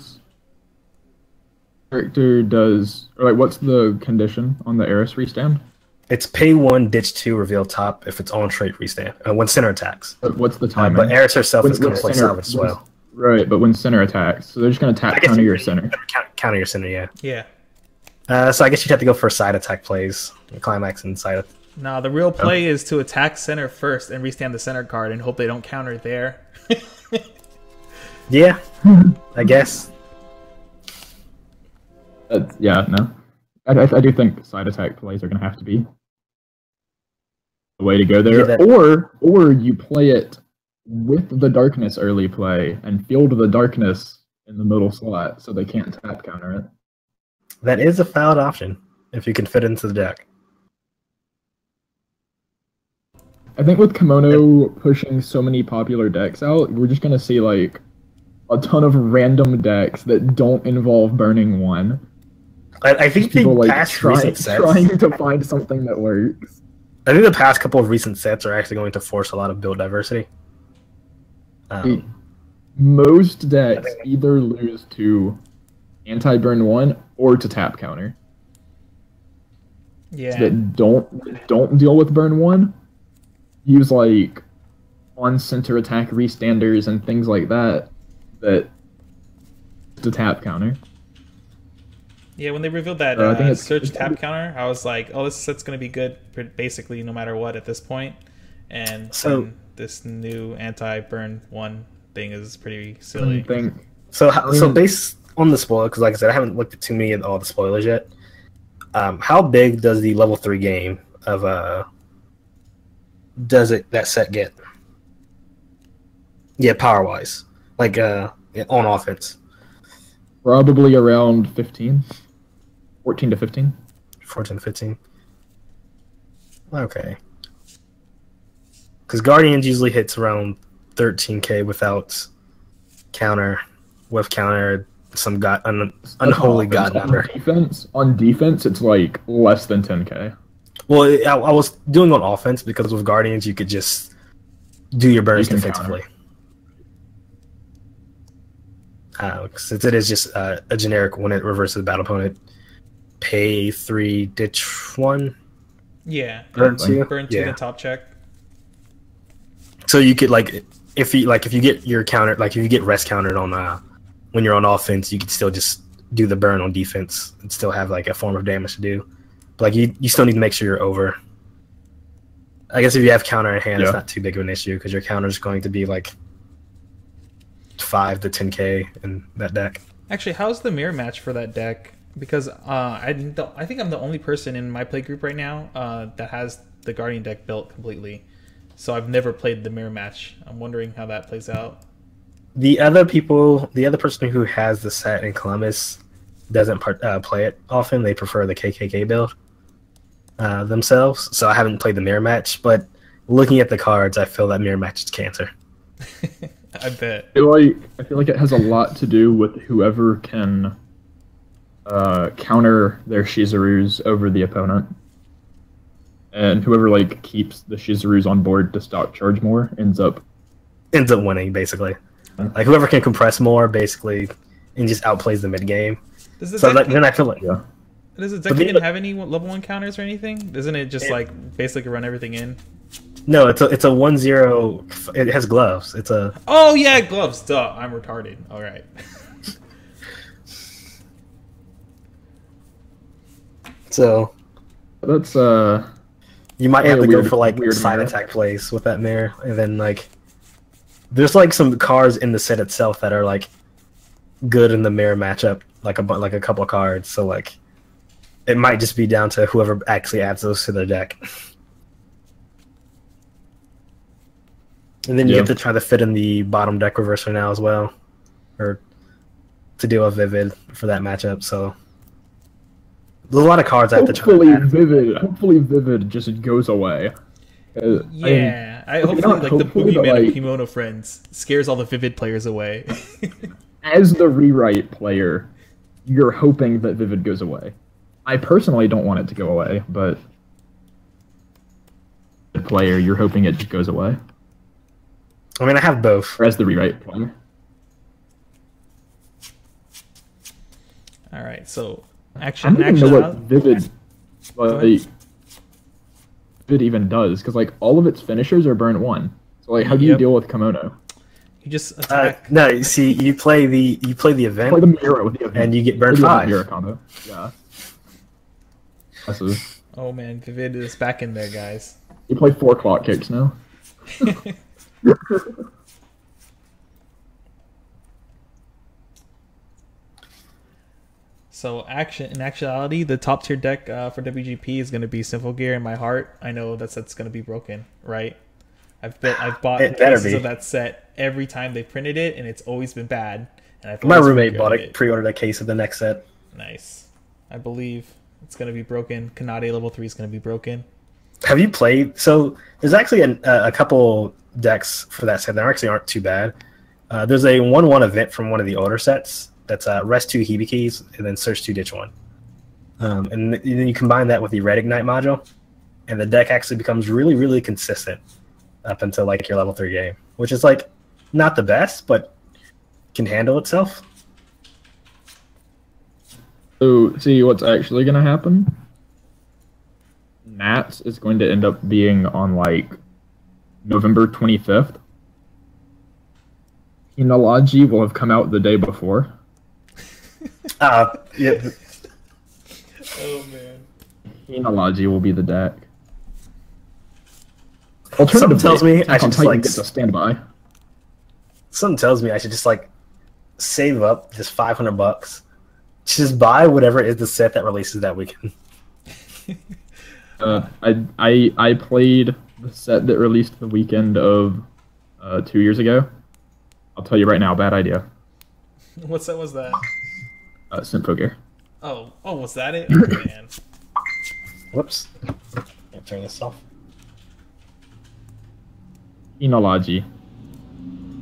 Character does what's the condition on the Eris restand? It's pay 1, ditch 2, reveal top if it's on trait restand when center attacks. But what's the timer? But Eris herself is When going to play center- salvage as well. Right, but when center attacks, so they're just going to I tap guess counter you your could- center. Counter your center, yeah. Yeah. So I guess you'd have to go for side attack plays, climax and side. No, the real play is to attack center first and restand the center card and hope they don't counter there. Yeah, I guess. Yeah, no. I do think side attack plays are going to have to be the way to go there. Yeah, Or you play it with the darkness early play and field the darkness in the middle slot so they can't tap counter it. That is a valid option if you can fit into the deck. I think with Kimono pushing so many popular decks out, we're just going to see like a ton of random decks that don't involve burning one. I think the People like past recent sets. trying to find something that works. I think the past couple of recent sets are actually going to force a lot of build diversity. Most decks either lose to anti-burn one or to tap counter. Yeah. That don't deal with burn one. Use like on center attack restanders and things like that to tap counter. Yeah, when they revealed that I think search tap counter, I was like, oh, this set's going to be good basically no matter what at this point. And So this new anti-burn one thing is pretty silly. So based on the spoiler, because like I said, I haven't looked at too many of all the spoilers yet. How big does the level 3 game of that set get? Yeah, power wise, like on offense. Probably around 14 to 15. 14 to 15. Okay. Because Guardians usually hits around 13k without counter, with counter, some unholy god number. On defense, it's like less than 10k. Well, I was doing on offense because with Guardians, you could just do your burns You can defensively. Since it is just a generic when it reverses the battle opponent, pay 3, ditch 1. Yeah. Burn 2. Burn 2 Yeah. the top check. So you could if you get your counter, if you get rest countered on when you're on offense, you could still just do the burn on defense and still have like a form of damage to do. But you still need to make sure you're over. I guess if you have counter in hand, it's not too big of an issue because your counter is going to be like 5 to 10k in that deck. Actually, how's the mirror match for that deck? Because I think I'm the only person in my play group right now that has the Guardian deck built completely. So I've never played the mirror match. I'm wondering how that plays out. The other person who has the set in Columbus doesn't play it often. They prefer the KKK build themselves. So I haven't played the mirror match, but looking at the cards, I feel that mirror match is cancer. I bet. I feel like it has a lot to do with whoever can counter their Shizurus over the opponent. And whoever like keeps the Shizurus on board to stock charge more ends up winning, basically. Like whoever can compress more, basically, and just outplays the mid game. Then I feel like does the deck even have any level 1 counters or anything? Doesn't it just like basically run everything in? No, it's a 1/0. It has gloves. It's a Oh yeah, gloves. Duh, I'm retarded. All right. So that's you might have to go for like weird side mirror. attack plays with that mirror, and then like there's like some cards in the set itself that are like good in the mirror matchup, like a couple of cards. So like it might just be down to whoever actually adds those to their deck. And then you have to try to fit in the bottom deck reverser now as well, or to deal with Vivid for that matchup. So there's a lot of cards I have to try. Hopefully, Vivid just goes away. Hopefully the boogeyman of Kimono Friends scares all the Vivid players away. As the rewrite player, you're hoping that Vivid goes away. I personally don't want it to go away, but the player, you're hoping it just goes away. I mean, I have both. Or as the rewrite player. All right, so I don't even know what Vivid. it even does, because like all of its finishers are burn 1. So like, how do you deal with Kimono? You just attack. No, you see, you play the event. Play the mirror with the event. And you get burn 5. Mirror combo. Yeah. Oh man, Vivid is back in there, guys. You play 4 clock kicks now. So in actuality, the top tier deck for WGP is going to be Simple Gear in my heart. I know that's going to be broken, right? I've bought cases of that set every time they printed it, and it's always been bad. And my roommate pre-ordered a case of the next set. Nice. I believe it's going to be broken. Kanade level 3 is going to be broken. Have you played? So there's actually a couple decks for that set that actually aren't too bad. There's a 1/1 event from one of the older sets. That's Rest 2 Hibikis, and then Search 2 Ditch 1. And then you combine that with the Red Ignite module, and the deck actually becomes really, really consistent up until like your level 3 game, which is like not the best, but can handle itself. So, see what's actually going to happen? Nats is going to end up being on like November 25th. Hinology will have come out the day before. Yeah. Oh man. Hinology will be the deck. Something tells me I should just like get to standby. Something tells me I should just like save up just $500. Just buy whatever is the set that releases that weekend. I played the set that released the weekend of 2 years ago. I'll tell you right now, bad idea. What set was that? Simple Gear. Oh, was that it? Oh, man. Whoops. Can't turn this off. Hinology.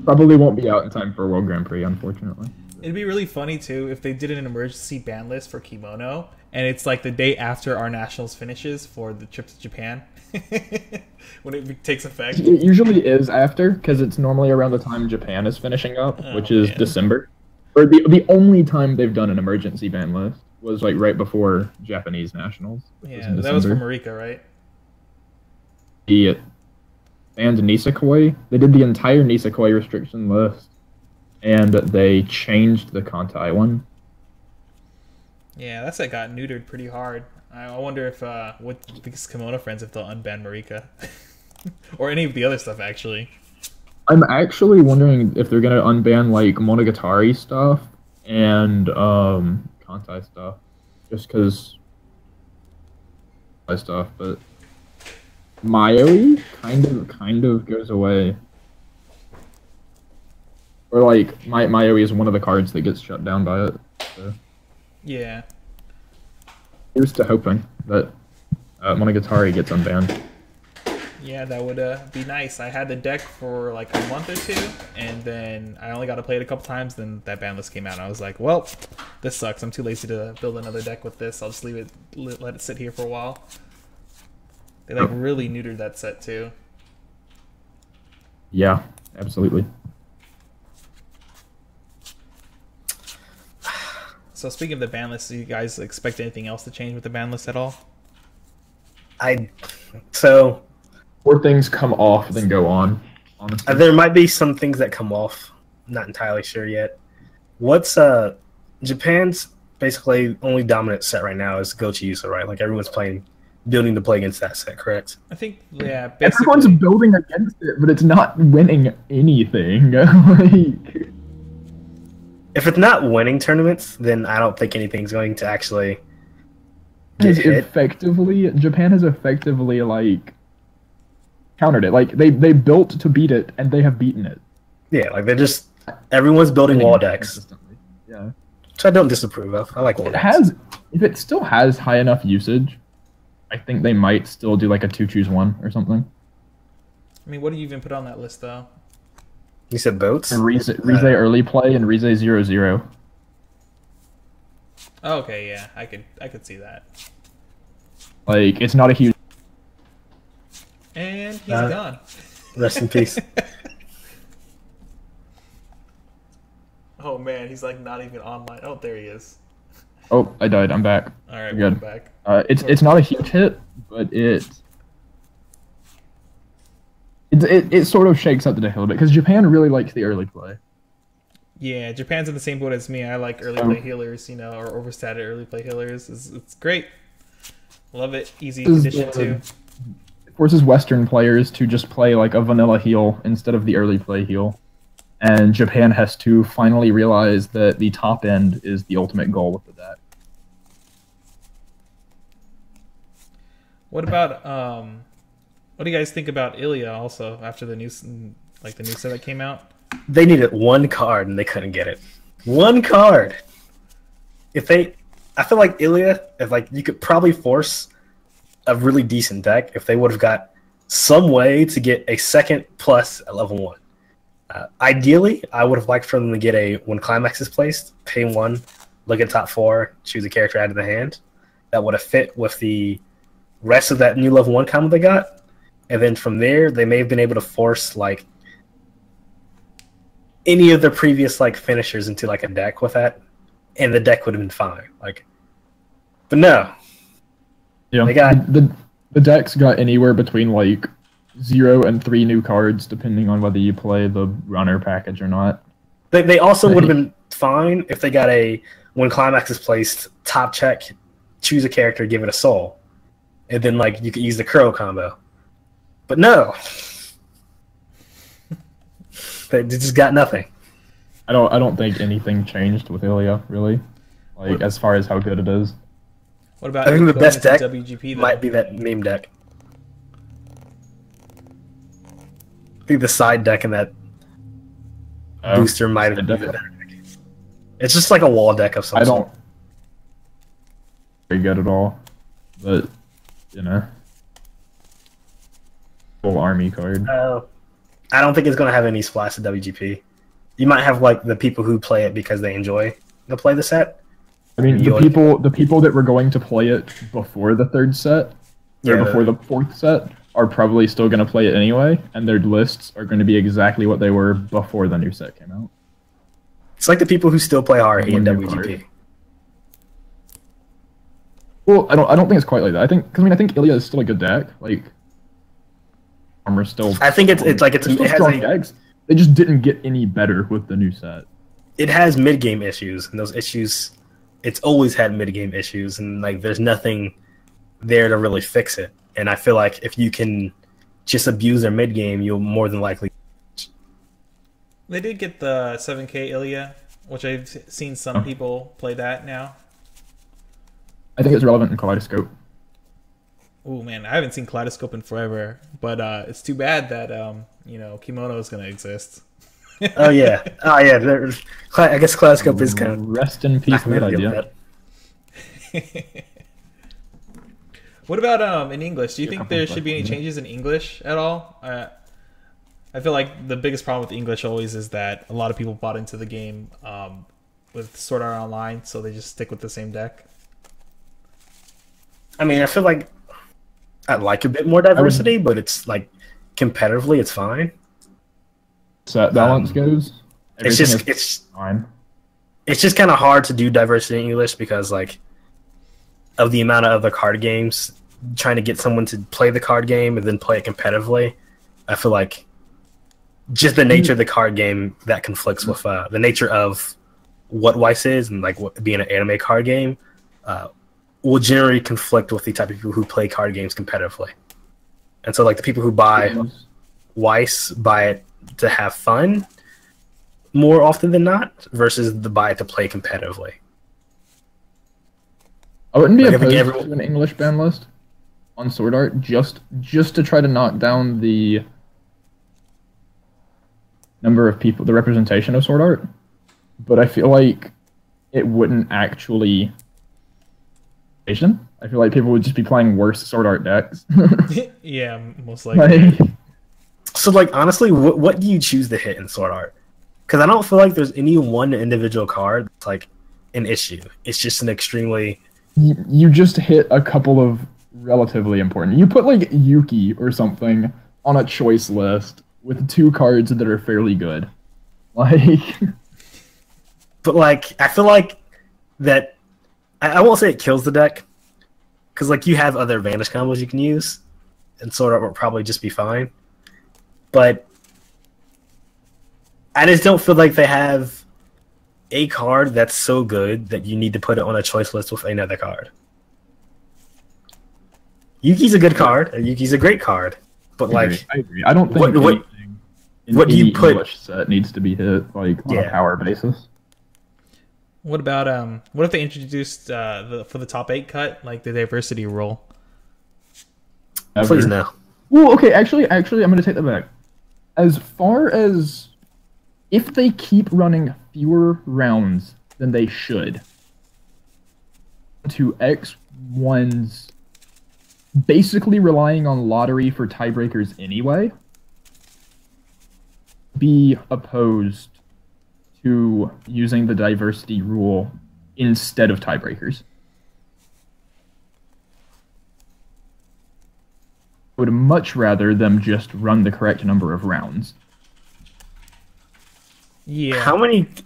Probably won't be out in time for World Grand Prix, unfortunately. It'd be really funny, too, if they did an emergency ban list for Kimono, and it's like the day after our nationals finishes for the trip to Japan. When it takes effect. It usually is after, because it's normally around the time Japan is finishing up, which is December. Or the only time they've done an emergency ban list was like right before Japanese nationals. Yeah, that was for Marika, right? The banned Nisekoi. They did the entire Nisekoi restriction list, and they changed the Kantai one. Yeah, that set got neutered pretty hard. I wonder if with these Kimono friends if they'll unban Marika, or any of the other stuff actually. I'm actually wondering if they're gonna unban like Monogatari stuff and Kantai stuff, just because stuff. But Mayoi kind of goes away, or like Mayoi is one of the cards that gets shut down by it. So. Yeah. Here's to hoping that Monogatari gets unbanned. Yeah, that would be nice. I had the deck for like a month or 2, and then I only got to play it a couple times, then that ban list came out, and I was like, well, this sucks. I'm too lazy to build another deck with this. I'll just leave it, let it sit here for a while. They like really neutered that set too. Yeah, absolutely. So speaking of the ban list, do you guys expect anything else to change with the ban list at all? More things come off than go on, honestly. There might be some things that come off. I'm not entirely sure yet. What's Japan's basically only dominant set right now is Gochi Yusa, right? Like everyone's building to play against that set, correct? I think, yeah, basically. Everyone's building against it, but it's not winning anything. Like, if it's not winning tournaments, then I don't think anything's going to actually get hit. Japan has effectively like countered it. Like they built to beat it, and they have beaten it. Yeah, like everyone's building wall decks. Yeah, which I don't disapprove of. I like wall decks. If it still has high enough usage, I think they might still do like a 2-choose-1 or something. I mean, what do you even put on that list though? You said boats? Rize early play and Rize 0-0. Oh, okay, yeah, I could see that. Like, it's not a huge. And he's gone. Rest in peace. Oh man, he's like not even online. Oh, there he is. Oh, I died. I'm back. All right, good. I'm back. It's not a huge hit, but it It sort of shakes up the deck a little bit because Japan really likes the early play. Yeah, Japan's in the same boat as me. I like early play healers, or overstated early play healers. It's great. Love it. Easy condition too. It forces Western players to just play like a vanilla heal instead of the early play heal. And Japan has to finally realize that the top end is the ultimate goal with the deck. What about what do you guys think about Ilya also after the new set that came out? They needed one card and they couldn't get it. One card. I feel like Ilya, you could probably force a really decent deck if they would have got some way to get a second plus at level 1. Ideally, I would have liked for them to get when Climax is placed, pay 1, look at top 4, choose a character out of the hand. That would have fit with the rest of that new level 1 combo they got. And then from there, they may have been able to force any of their previous finishers into a deck with that, and the deck would have been fine. But no. Yeah, they got the decks got anywhere between 0 and 3 new cards, depending on whether you play the runner package or not. They also would have been fine if they got when Climax is placed, top check, choose a character, give it a soul, and then you could use the Kuro combo. But no, they just got nothing. I don't think anything changed with Ilya really, as far as how good it is. What about? I think the best deck WGP, might be that meme deck. I think the side deck and that booster might have been the better deck. It's just like a wall deck of some sort. Very good at all, but full army card. I don't think it's going to have any splash at WGP. You might have the people who play it because they enjoy to play the set. I mean, the people that were going to play it before the 3rd set, or before the 4th set, are probably still going to play it anyway, and their lists are going to be exactly what they were before the new set came out. It's like the people who still play Haruhi in WGP. Well, I don't think it's quite like that. I think Ilya is still a good deck. Armor still. I think it has decks. They just didn't get any better with the new set. It has mid game issues, and those issues, it's always had mid game issues, and there's nothing there to really fix it. And I feel like if you can just abuse their mid game, you'll more than likely. They did get the 7K Ilya, which I've seen some people play that now. I think it's relevant in Kaleidoscope. Oh man, I haven't seen Kaleidoscope in forever, but it's too bad that Kimono is going to exist. Oh yeah. I guess Kaleidoscope is kind of rest in peace. Good idea. What about in English? Do you think there should be any changes in English at all? I feel like the biggest problem with English always is that a lot of people bought into the game with Sword Art Online, so they just stick with the same deck. I mean, I feel like I'd like a bit more diversity, but it's competitively, it's fine. Set balance goes. It's fine. It's just kind of hard to do diversity in English because of the amount of other card games. Trying to get someone to play the card game and then play it competitively, I feel like just the nature of the card game that conflicts with the nature of what Weiss is and being an anime card game will generally conflict with the type of people who play card games competitively. And so the people who buy Weiss buy it to have fun more often than not versus the buy it to play competitively. I wouldn't be opposed to an English ban list on Sword Art just to try to knock down the number of people, the representation of Sword Art. But I feel like it wouldn't actually. I feel like people would just be playing worse Sword Art decks. Yeah, most likely. So, honestly, what do you choose to hit in Sword Art? Because I don't feel like there's any one individual card that's an issue. It's just an extremely. You just hit a couple of relatively important. You put Yuki or something on a choice list with 2 cards that are fairly good. But I feel like that. I won't say it kills the deck, because you have other Vanish combos you can use, and Sword Art will probably just be fine. but I just don't feel like they have a card that's so good that you need to put it on a choice list with another card. Yuki's a good card, and Yuki's a great card, but I agree. I don't think anything in what do you put English set needs to be hit like on a power basis. What about what if they introduced for the top 8 cut, like the diversity rule? Please no. Well, okay, actually, I'm going to take that back. As far as if they keep running fewer rounds than they should to X1s, basically relying on lottery for tiebreakers anyway, be opposed to using the diversity rule instead of tiebreakers. I would much rather them just run the correct number of rounds. Yeah.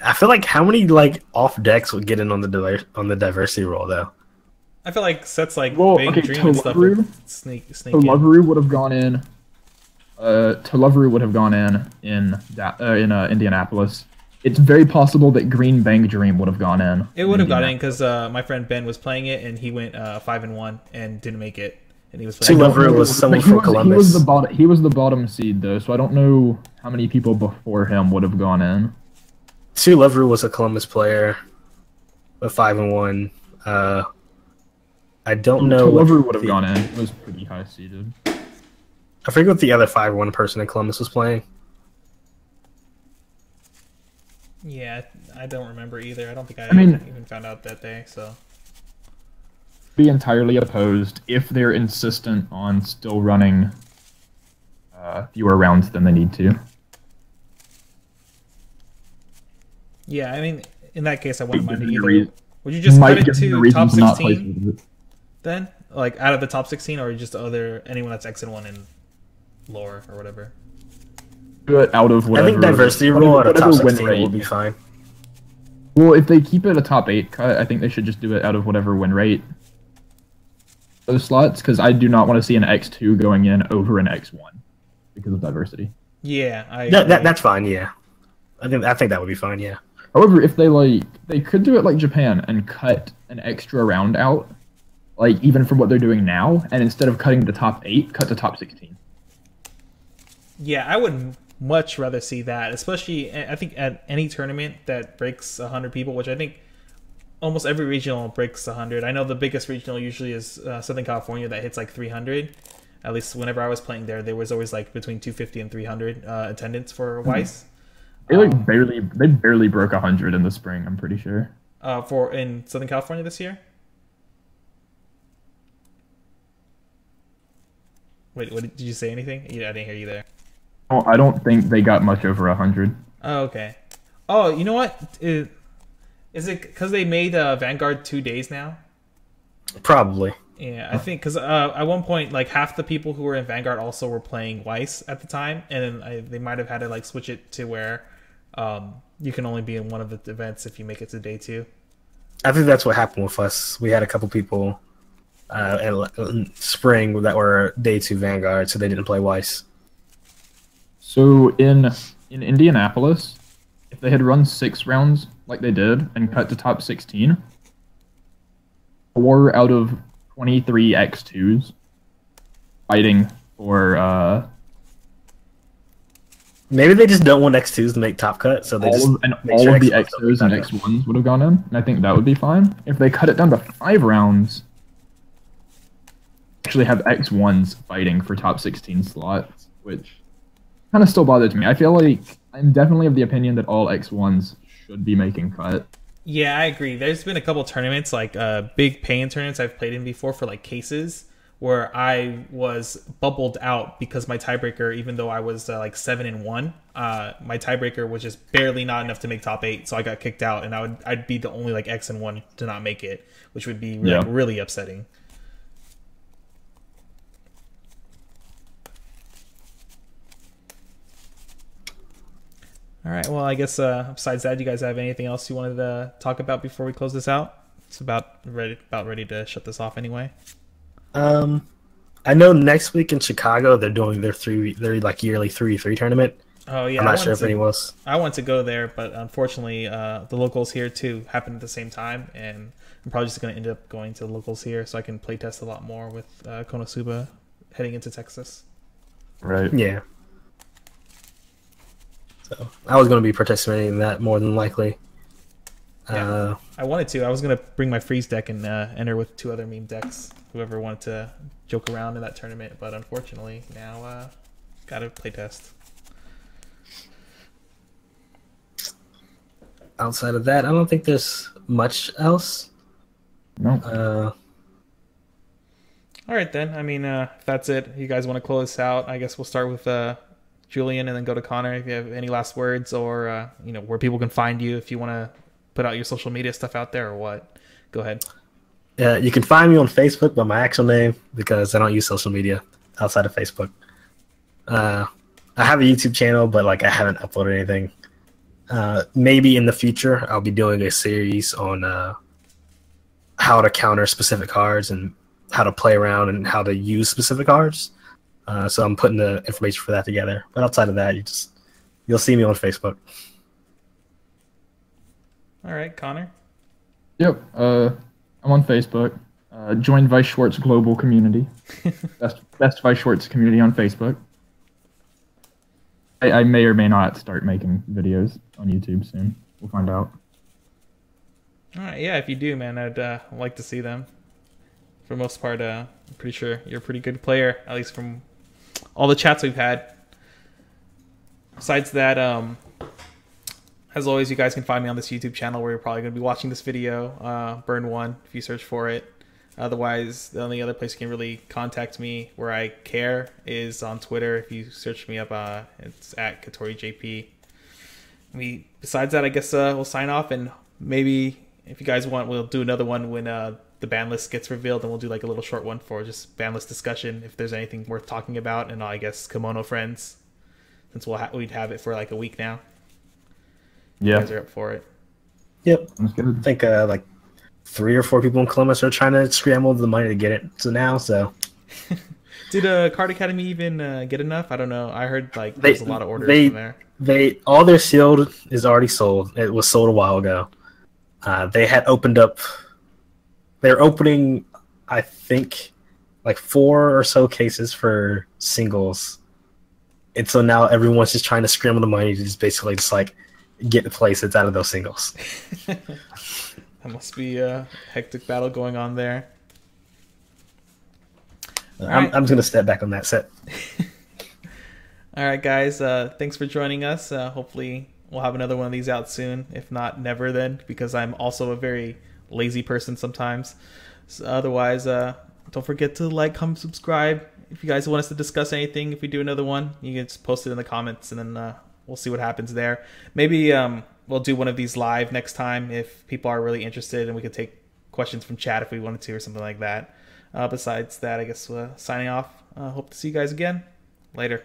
I feel like how many like off decks would get in on the diversity roll though? I feel like sets like Big Dream and stuff would sneak in. Televeru would have gone in. Televeru would have gone in Indianapolis. It's very possible that Green Bank Dream would have gone in. It would have gone in because my friend Ben was playing it and he went 5-1 and didn't make it. And he was playing. Televeru was someone from Columbus. He was the bottom seed though, so I don't know how many people before him would have gone in. Televeru was a Columbus player, a 5-1. I don't know. Televeru would have gone in. It was pretty high seeded. I forget what the other 5-1 person in Columbus was playing. Yeah, I don't remember either. I don't think I even found out that day. So, be entirely opposed if they're insistent on still running fewer rounds than they need to. Yeah, I mean, in that case, I wouldn't mind it either. Would you just cut it to top 16 then? Like, out of the top 16, or just anyone that's X and 1 in lore or whatever? Do it out of whatever. I think diversity rule at a top 16 will be fine. Well, if they keep it a top 8 cut, I think they should just do it out of whatever win rate those slots, because I do not want to see an X2 going in over an X1 because of diversity. Yeah, that's fine. Yeah, I think that would be fine. Yeah. However, if they could do it like Japan and cut an extra round out, like even from what they're doing now, and instead of cutting the top 8, cut the top 16. Yeah, I would much rather see that, especially I think at any tournament that breaks 100 people, which I think almost every regional breaks 100. I know the biggest regional usually is Southern California that hits like 300. At least whenever I was playing there was always like between 250 and 300 attendance for Weiss. They barely broke 100 in the spring, I'm pretty sure. In Southern California this year? Wait, what did you say anything? I didn't hear you there. Oh, I don't think they got much over 100. Oh, okay. Oh, you know what? Is it because they made Vanguard 2 days now? Probably. Yeah, I think because at one point, like half the people who were in Vanguard also were playing Weiss at the time, and then they might have had to like switch it to where you can only be in one of the events if you make it to day 2. I think that's what happened with us. We had a couple people in spring that were day 2 Vanguard, so they didn't play Weiss. So in Indianapolis, if they had run 6 rounds like they did and cut to top 16, 4 out of 23 X2s fighting for maybe they just don't want X2s to make top cut, so they all of the X2s and X1s would have gone in, and I think that would be fine. If they cut it down to 5 rounds, actually have X1s fighting for top 16 slots, which kind of still bothers me. I feel like I'm definitely of the opinion that all X1s should be making cut. Yeah, I agree. There's been a couple tournaments, like big pay-in tournaments I've played in before for like cases, where I was bubbled out because my tiebreaker, even though I was like 7-1, my tiebreaker was just barely not enough to make top 8, so I got kicked out, and I'd be the only like X and 1 to not make it, which would be like really upsetting. All right. Well, I guess besides that, do you guys have anything else you wanted to talk about before we close this out? It's about ready to shut this off anyway. I I know next week in Chicago they're doing their like yearly 3v3 tournament. Oh yeah, I'm not sure if anyone was. I want to go there, but unfortunately, the locals here too happen at the same time, and I'm probably just going to end up going to the locals here so I can play test a lot more with Konosuba heading into Texas. Right. Yeah. So I was going to be participating in that more than likely. Yeah, I wanted to. I was going to bring my freeze deck and enter with 2 other meme decks. Whoever wanted to joke around in that tournament, but unfortunately now got to play test. Outside of that, I don't think there's much else. No. All right, then. I mean, if that's it, you guys want to close this out, I guess we'll start with Julian and then go to Connor if you have any last words or, where people can find you if you want to put out your social media stuff out there or what. Go ahead. Yeah, you can find me on Facebook by my actual name because I don't use social media outside of Facebook. I have a YouTube channel, but I haven't uploaded anything. Maybe in the future, I'll be doing a series on how to counter specific cards and how to play around and how to use specific cards. So I'm putting the information for that together. But outside of that, you'll see me on Facebook. All right, Connor. Yep. I'm on Facebook. Join Weiss Schwarz Global Community. best Weiss Schwarz community on Facebook. I may or may not start making videos on YouTube soon. We'll find out. All right, yeah, if you do, man, I'd like to see them. For the most part, I'm pretty sure you're a pretty good player, at least from all the chats we've had. Besides that, as always, you guys can find me on this YouTube channel where you're probably going to be watching this video, Burn 1, if you search for it. Otherwise, the only other place you can really contact me where I care is on Twitter. If you search me up, it's at KatoriJP. Besides that, I guess we'll sign off, and maybe if you guys want, we'll do another one when the ban list gets revealed, and we'll do a little short one for just ban list discussion if there's anything worth talking about, and I guess Kimono Friends, since we'd have it for a week now. Yeah. You guys are up for it. Yep. Sounds good. I think 3 or 4 people in Columbus are trying to scramble the money to get it to now. So, did Card Academy even get enough? I don't know. I heard there's a lot of orders from there. All their sealed is already sold. It was sold a while ago. They had opened up. They're opening, I think, 4 or so cases for singles, and so now everyone's just trying to scramble the money to just basically get the places out of those singles. That must be a hectic battle going on there. I'm just going to step back on that set. All right, guys. Thanks for joining us. Hopefully, we'll have another one of these out soon. If not, never then, because I'm also a very lazy person sometimes. So otherwise, don't forget to comment, subscribe. If you guys want us to discuss anything, if we do another one, you can just post it in the comments, and then we'll see what happens there. Maybe we'll do one of these live next time if people are really interested, and we could take questions from chat if we wanted to or something like that. Besides that, I guess signing off. Hope to see you guys again. Later.